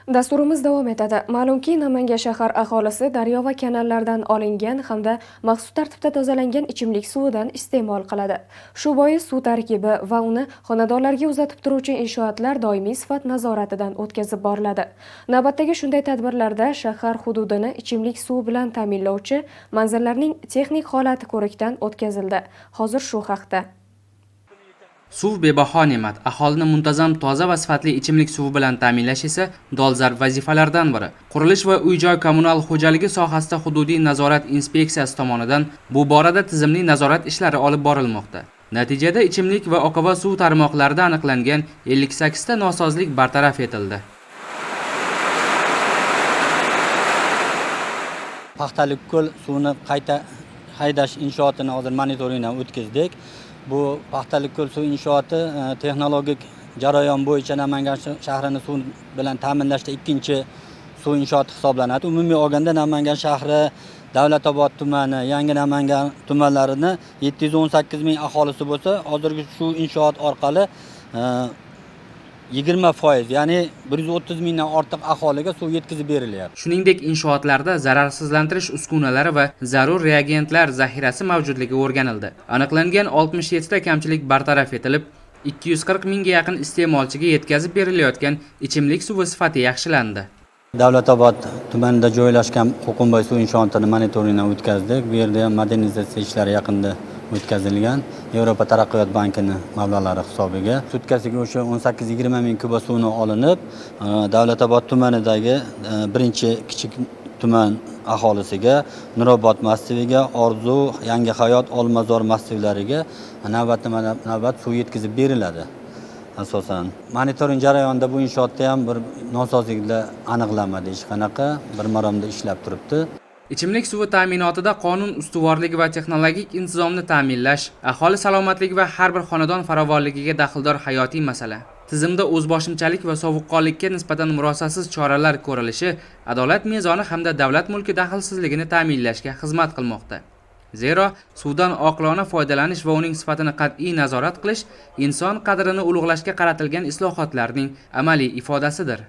Dasturimiz davom etadi. Ma'lumki, Namangan shahar aholisi daryo va kanallardan olingan hamda maxsus tartibda tozalangan ichimlik suvidan iste'mol qiladi. Shu bois suv tarkibi va uni xonadonlarga uzatib turuvchi inshootlar doimiy sifat nazoratidan o'tkazib boriladi. Navbatdagi shunday tadbirlarda shahar hududini ichimlik suvi bilan ta'minlovchi manzillarning texnik holati ko'rikdan o'tkazildi. Hozir shu haqda. Suv bebaho ne'mat. Aholini muntazam toza va sifatli ichimlik suvi bilan ta'minlash esa dolzarb vazifalardan biri. Qurilish va uy-joy kommunal xo'jaligi sohasida hududiy nazorat inspeksiyasi tomonidan bu borada tizimli nazorat ishlari olib borilmoqda. Natijada ichimlik va oqova suv tarmoqlarida aniqlangan 58 ta nosozlik bartaraf etildi. Paxtalik ko'l suvini qayta haydash inshootini hozir monitoringdan o'tkazdik. Bu Paxtalik ko'l suv inshooti texnologik jarayon bo'yicha Namangan shahrini suv bilan ta'minlashda ikkinchi suv inshooti hisoblanadi. Umumiy olganda Namangan shahri, Davlatobod tumani, Yangi Namangan tumanlarini 718 ming aholisi bo'lsa, hozirgi shu inshoot orqali 20%, ya'ni 130 mingdan ortiq aholiga suv yetkazib berilyapti. Shuningdek, inshootlarda zararsizlantirish uskunalari va zarur reagentlar zaxirasi mavjudligi o'rganildi. Aniqlangan 67 ta kamchilik bartaraf etilib, 240 mingga yaqin iste'molchiga yetkazib berilayotgan ichimlik suvi sifati yaxshilandi. Davlatobod tumanida joylashgan Qo'qonboy suv inshootini monitoringdan o'tkazdik. Bu yerda ham modernizatsiya ishlari yaqinda o'tkazilgan. Yevropa taraqqiyot bankini mablag'lari hisobiga sutkasiga o'sha 18-20 ming kuba suvni olinib, Davlatobod tumanidagi birinchi kichik tuman aholisiga, Nurobod massiviga, Orzu, Yangi hayot, Olmazor massivlariga navbat suv yetkazib beriladi. Asosan monitoring jarayonida bu inshootda ham bir nosozliklar aniqlanmadi, hech qanaqa bir maromda ishlab turibdi. Ichimlik suvi ta'minotida qonun ustuvorligi va texnologik intizomni ta'minlash, aholi salomatligi va har bir xonadon farovonligiga daxldor hayotiy masala. Tizimda o'zboshimchalik va sovuqqonlikka nisbatan murosasiz choralar ko'rilishi, adolat mezoni hamda davlat mulki daxlsizligini ta'minlashga xizmat qilmoqda. Zero, suvdan oqilona foydalanish va uning sifatini qat'iy nazorat qilish inson qadrini ulug'lashga qaratilgan islohotlarning amaliy ifodasidir.